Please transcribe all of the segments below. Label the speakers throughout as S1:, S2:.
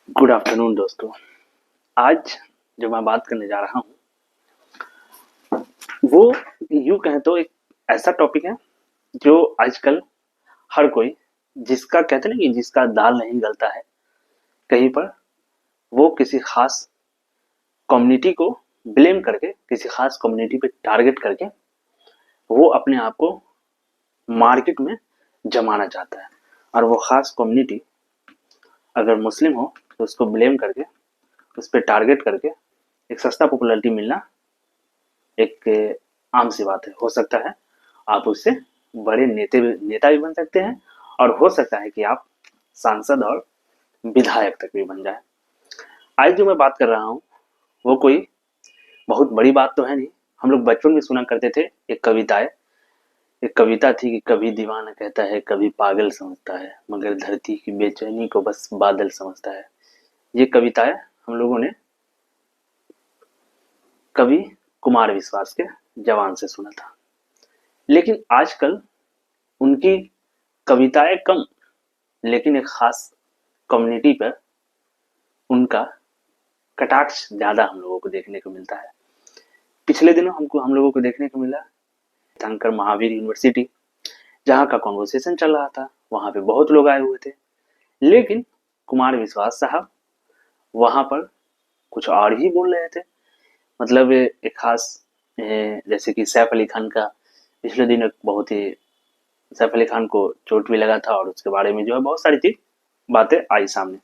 S1: Good afternoon दोस्तों। आज जो मैं बात करने जा रहा हूँ वो यूं कहें तो एक ऐसा टॉपिक है जो आजकल हर कोई, जिसका कहते हैं ना कि जिसका दाल नहीं गलता है कहीं पर, वो किसी खास कम्युनिटी को ब्लेम करके, किसी खास कम्युनिटी पे टारगेट करके वो अपने आप को मार्केट में जमाना चाहता है। और वो खास कम्युनिटी अगर मुस्लिम हो तो उसको ब्लेम करके, उस पर टारगेट करके एक सस्ता पॉपुलैरिटी मिलना एक आम सी बात है। हो सकता है आप उससे बड़े नेता भी बन सकते हैं, और हो सकता है कि आप सांसद और विधायक तक भी बन जाए। आज जो मैं बात कर रहा हूँ वो कोई बहुत बड़ी बात तो है नहीं। हम लोग बचपन में सुना करते थे एक कविता थी कि कभी दीवाना कहता है, कभी पागल समझता है, मगर धरती की बेचैनी को बस बादल समझता है। ये कविताएं हम लोगों ने कवि कुमार विश्वास के जवान से सुना था। लेकिन आजकल उनकी कविताएं कम, लेकिन एक खास कम्युनिटी पर उनका कटाक्ष ज्यादा हम लोगों को देखने को मिलता है। पिछले दिनों हम लोगों को देखने को मिला शंकर महावीर यूनिवर्सिटी, जहाँ का कॉन्वर्सेशन चल रहा था, वहां पे बहुत लोग आए हुए थे। लेकिन कुमार विश्वास साहब वहां पर कुछ और ही बोल रहे थे। मतलब एक खास जैसे कि सैफ अली खान का पिछले दिन एक बहुत ही, सैफ अली खान को चोट भी लगा था और उसके बारे में जो है बहुत सारी चीज बातें आई सामने।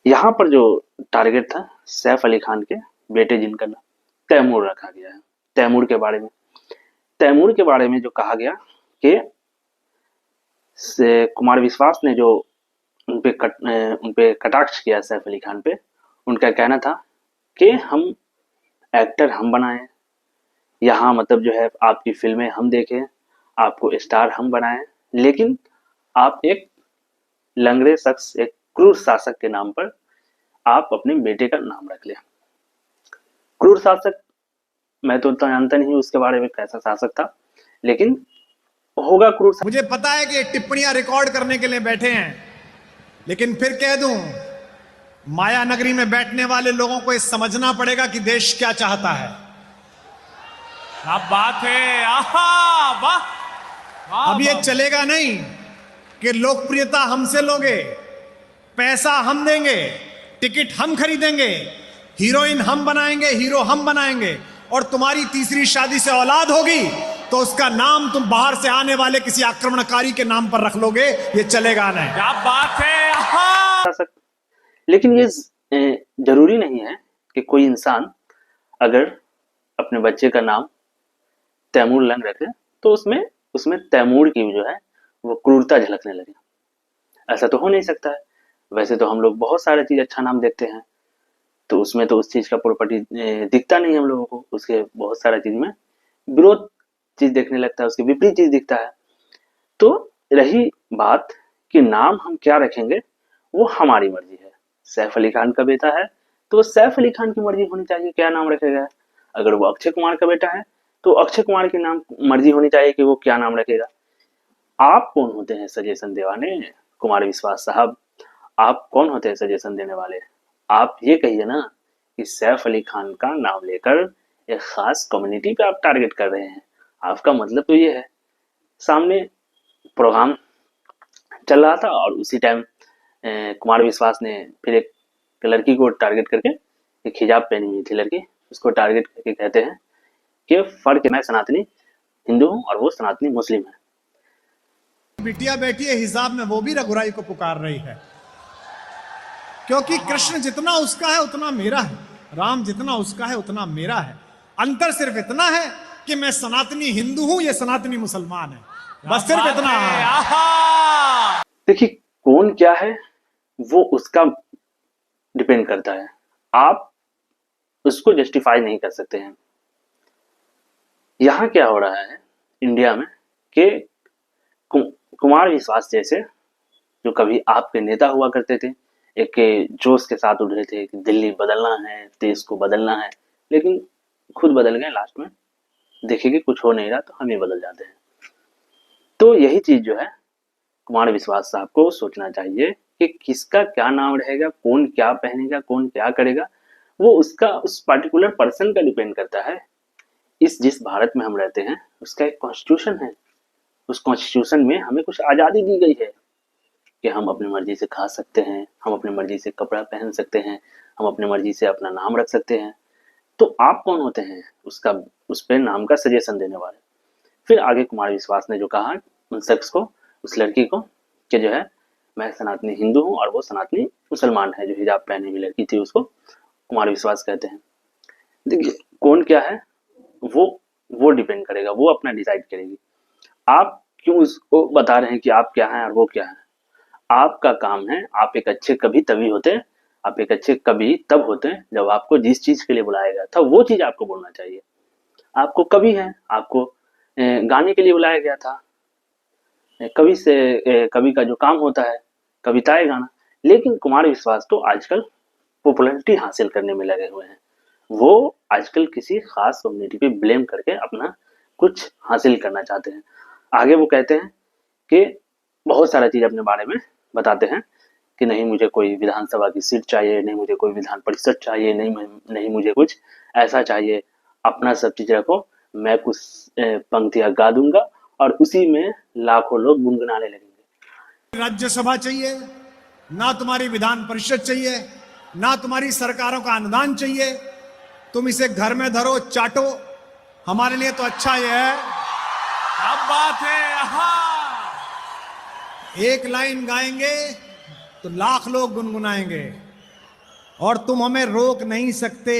S1: यहाँ पर जो टारगेट था सैफ अली खान के बेटे जिनका नाम तैमूर रखा गया है। तैमूर के बारे में जो कहा गया कि कुमार विश्वास ने जो उनपे कटाक्ष किया सैफ अली खान पे, उनका कहना था कि हम एक्टर हम बनाएं, यहाँ मतलब जो है आपकी फिल्में हम देखें, आपको स्टार हम बनाएं, लेकिन आप एक लंगड़े शख्स, एक क्रूर शासक के नाम पर आप अपने बेटे का नाम रख लें। क्रूर शासक मैं तो उतना जानता नहीं उसके बारे में, कैसा शासक था, लेकिन होगा क्रूर।
S2: मुझे पता है कि टिप्पणियां रिकॉर्ड करने के लिए बैठे हैं, लेकिन फिर कह दूं, माया नगरी में बैठने वाले लोगों को ये समझना पड़ेगा कि देश क्या चाहता है।
S3: क्या बात है, आहा, वाह।
S2: अब ये चलेगा नहीं कि लोकप्रियता हमसे लोगे, पैसा हम देंगे, टिकट हम खरीदेंगे, हीरोइन हम बनाएंगे, हीरो हम बनाएंगे, और तुम्हारी तीसरी शादी से औलाद होगी तो उसका नाम तुम बाहर से आने वाले किसी आक्रमणकारी के नाम पर रख लोगे। ये चलेगा नहीं।
S3: क्या बात है, आहा।
S1: लेकिन ये जरूरी नहीं है कि कोई इंसान अगर अपने बच्चे का नाम तैमूर लंग रखे तो उसमें तैमूर की जो है वो क्रूरता झलकने लगे। ऐसा तो हो नहीं सकता है। वैसे तो हम लोग बहुत सारे चीज अच्छा नाम देखते हैं, तो उसमें तो उस चीज का प्रॉपर्टी दिखता नहीं हम लोगों को, उसके बहुत सारा चीज में विरोध चीज देखने लगता है, उसके विपरीत चीज दिखता है। तो रही बात कि नाम हम क्या रखेंगे, वो हमारी मर्जी है। सैफ अली खान का बेटा है तो सैफ अली खान की मर्जी होनी चाहिए क्या नाम रखेगा। अगर वो अक्षय कुमार का बेटा है तो अक्षय कुमार की नाम मर्जी होनी चाहिए कि वो क्या नाम रखेगा। आप कौन होते हैं सजेशन देवाने, कुमार विश्वास साहब? आप कौन होते हैं सजेशन देने वाले? आप ये कहिए ना कि सैफ अली खान का नाम लेकर एक खास कम्युनिटी पे आप टारगेट कर रहे हैं। आपका मतलब तो ये है। सामने प्रोग्राम चल रहा था और उसी टाइम कुमार विश्वास ने फिर एक लड़की को टारगेट करके, एक हिजाब पहनी हुई थी लड़की, उसको टारगेट करके कहते हैं कि फर्क है, मैं सनातनी हिंदू हूँ और वो सनातनी मुस्लिम है।
S2: बिटिया बेटी है हिसाब में वो भी रघुराई को पुकार रही है, क्योंकि कृष्ण जितना उसका है उतना मेरा है, राम जितना उसका है उतना मेरा है। अंतर सिर्फ इतना है कि मैं सनातनी हिंदू हूं, ये सनातनी मुसलमान है, बस सिर्फ इतना है।
S1: देखिए कौन क्या है वो उसका डिपेंड करता है, आप उसको जस्टिफाई नहीं कर सकते हैं। यहाँ क्या हो रहा है इंडिया में कि कुमार विश्वास जैसे जो कभी आपके नेता हुआ करते थे, एक जोश के साथ उठ रहे थे कि दिल्ली बदलना है, देश को बदलना है, लेकिन खुद बदल गए। लास्ट में देखे कि कुछ हो नहीं रहा तो हम ही बदल जाते हैं। तो यही चीज जो है कुमार विश्वास साहब को सोचना चाहिए कि किसका क्या नाम रहेगा, कौन क्या पहनेगा, कौन क्या करेगा, वो उसका उस पार्टिकुलर पर्सन का डिपेंड करता है। इस जिस भारत में हम रहते हैं उसका एक कॉन्स्टिट्यूशन है। उस कॉन्स्टिट्यूशन में हमें कुछ आज़ादी दी गई है कि हम अपनी मर्जी से खा सकते हैं, हम अपनी मर्जी से कपड़ा पहन सकते हैं, हम अपनी मर्जी से अपना नाम रख सकते हैं। तो आप कौन होते हैं उसका उस पे नाम का सजेशन देने वाले? फिर आगे कुमार विश्वास ने जो कहा उन शख्स को, उस लड़की को, कि जो है मैं सनातनी हिंदू हूँ और वो सनातनी मुसलमान है। जो हिजाब पहने हुई लड़की थी उसको कुमार विश्वास कहते हैं। देखिए कौन क्या है वो डिपेंड करेगा, वो अपना डिसाइड करेगी। आप क्यों उसको बता रहे हैं कि आप क्या हैं और वो क्या है? आपका काम है, आप एक अच्छे कवि तभी होते हैं, आप एक अच्छे कवि तब होते हैं जब आपको जिस चीज के लिए बुलाया गया था वो चीज आपको बोलना चाहिए। आपको कवि है, आपको गाने के लिए बुलाया गया था। कवि का जो काम होता है कविताएं गाना। लेकिन कुमार विश्वास तो आजकल पॉपुलैरिटी हासिल करने में लगे हुए हैं। वो आजकल किसी खास कम्युनिटी पे ब्लेम करके अपना कुछ हासिल करना चाहते हैं। आगे वो कहते हैं कि बहुत सारा चीज अपने बारे में बताते हैं कि नहीं मुझे कोई विधानसभा की सीट चाहिए, नहीं मुझे कोई विधान परिषद चाहिए, नहीं मुझे कुछ ऐसा चाहिए। अपना सब चीज रखो, मैं कुछ पंक्तियां गा दूंगा और उसी में लाखों लोग गुनगुनाने लगेंगे।
S2: राज्यसभा चाहिए ना, तुम्हारी विधान परिषद चाहिए ना, तुम्हारी सरकारों का अनुदान चाहिए। तुम इसे घर में धरो, चाटो। हमारे लिए तो अच्छा ये है,
S3: क्या बात है। आहा
S2: एक लाइन गाएंगे तो लाख लोग गुनगुनाएंगे और तुम हमें रोक नहीं सकते,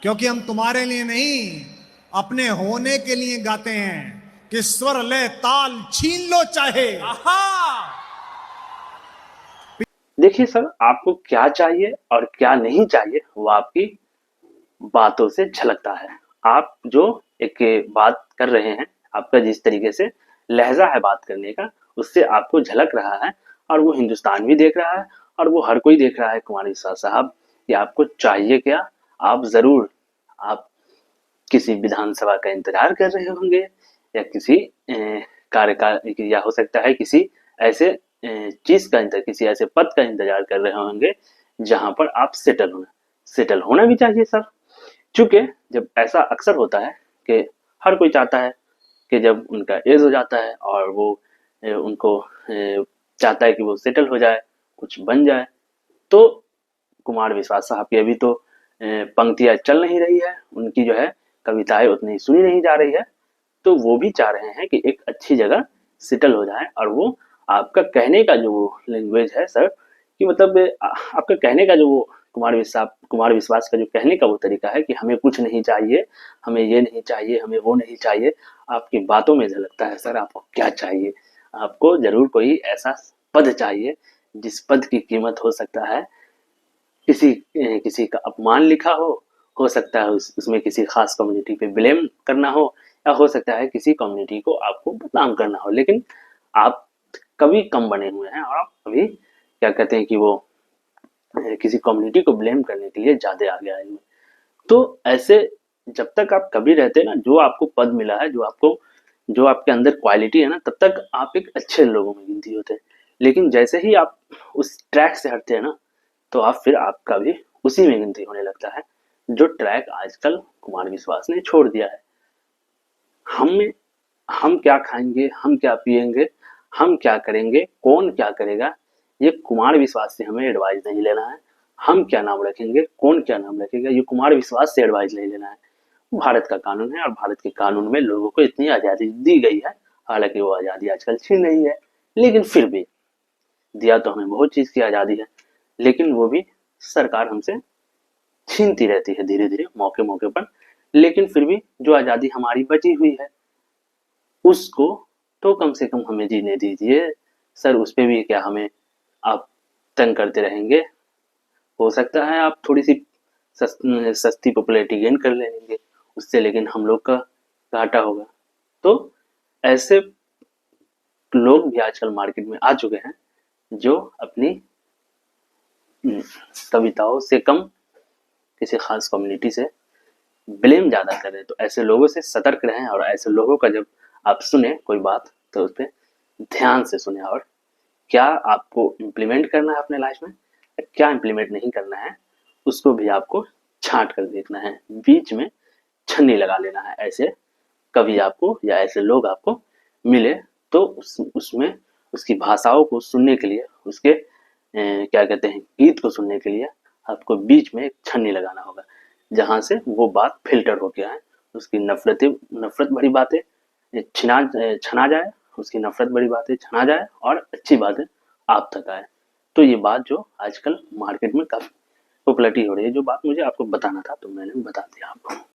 S2: क्योंकि हम तुम्हारे लिए नहीं अपने होने के लिए गाते हैं कि स्वर ले ताल छीन लो चाहे।
S3: आहा
S1: देखिए सर, आपको क्या चाहिए और क्या नहीं चाहिए वो आपकी बातों से झलकता है। आप जो एक बात कर रहे हैं, आपका जिस तरीके से लहजा है बात करने का, उससे आपको झलक रहा है और वो हिंदुस्तान भी देख रहा है और वो हर कोई देख रहा है कुमार विश्वास साहब कि आपको चाहिए क्या। आप किसी विधानसभा का इंतजार कर रहे होंगे या किसी कार्यकाल या हो सकता है किसी ऐसे चीज का किसी ऐसे पद का इंतजार कर रहे होंगे जहां पर आप सेटल होना भी चाहिए सर। चूंकि जब ऐसा अक्सर होता है कि हर कोई चाहता है कि जब उनका एज हो जाता है और वो उनको चाहता है कि वो सेटल हो जाए, कुछ बन जाए। तो कुमार विश्वास साहब की अभी तो पंक्तियां चल नहीं रही है, उनकी जो है कविताएं उतनी सुनी नहीं जा रही है। तो वो भी चाह रहे हैं कि एक अच्छी जगह सेटल हो जाए। और वो आपका कहने का जो लैंग्वेज है सर, कि मतलब आपका कहने का जो वो कुमार विश्वास का जो कहने का वो तरीका है कि हमें कुछ नहीं चाहिए, हमें ये नहीं चाहिए, हमें वो नहीं चाहिए, आपकी बातों में झलकता है सर आपको क्या चाहिए। आपको जरूर कोई ऐसा पद चाहिए जिस पद की कीमत हो सकता है किसी का अपमान लिखा हो सकता है उसमें किसी खास कम्युनिटी पे ब्लेम करना या हो सकता है किसी कम्युनिटी को आपको बदनाम करना हो। लेकिन आप कभी कम बने हुए हैं और आप कभी क्या कहते हैं कि वो किसी कम्युनिटी को ब्लेम करने के लिए ज्यादा आगे आए हुए। तो ऐसे जब तक आप कभी रहते हैं ना, जो आपको पद मिला है, जो आपके अंदर क्वालिटी है ना, तब तक आप एक अच्छे लोगों में गिनती होते हैं। लेकिन जैसे ही आप उस ट्रैक से हटते हैं ना, तो आप फिर आपका भी उसी में गिनती होने लगता है, जो ट्रैक आजकल कुमार विश्वास ने छोड़ दिया है। हम क्या खाएंगे, हम क्या पिएंगे, हम क्या करेंगे, कौन क्या करेगा, ये कुमार विश्वास से हमें एडवाइस नहीं लेना है। हम क्या नाम रखेंगे, कौन क्या नाम रखेगा, ये कुमार विश्वास से एडवाइस नहीं लेना है। भारत का कानून है और भारत के कानून में लोगों को इतनी आज़ादी दी गई है। हालांकि वो आज़ादी आजकल छीन रही है, लेकिन फिर भी दिया तो हमें बहुत चीज़ की आज़ादी है, लेकिन वो भी सरकार हमसे छीनती रहती है धीरे धीरे मौके मौके पर। लेकिन फिर भी जो आज़ादी हमारी बची हुई है उसको तो कम से कम हमें जीने दीजिए सर। उस पर भी क्या हमें आप तंग करते रहेंगे? हो सकता है आप थोड़ी सी सस्ती पॉपुलैरिटी गेन कर लेंगे उससे, लेकिन हम लोग का घाटा होगा। तो ऐसे लोग भी आजकल मार्केट में आ चुके हैं जो अपनी कविताओं से कम किसी खास कम्युनिटी से ब्लेम ज्यादा कर रहे हैं। तो ऐसे लोगों से सतर्क रहें और ऐसे लोगों का जब आप सुने कोई बात तो उस पर ध्यान से सुने और क्या आपको इम्प्लीमेंट करना है अपने लाइफ में, क्या इम्प्लीमेंट नहीं करना है, उसको भी आपको छांट कर देखना है, बीच में छन्नी लगा लेना है। ऐसे कभी आपको या ऐसे लोग आपको मिले तो उसमें उसकी भाषाओं को सुनने के लिए, उसके क्या कहते हैं, गीत को सुनने के लिए आपको बीच में एक छन्नी लगाना होगा, जहाँ से वो बात फिल्टर होके आए, उसकी नफरत भरी बातें छना जाए, उसकी नफरत भरी बातें छना जाए और अच्छी बातें आप तक आए। तो ये बात जो आजकल मार्केट में काफ़ी पॉपुलैरिटी हो रही है, जो बात मुझे आपको बताना था तो मैंने बता दिया आपको।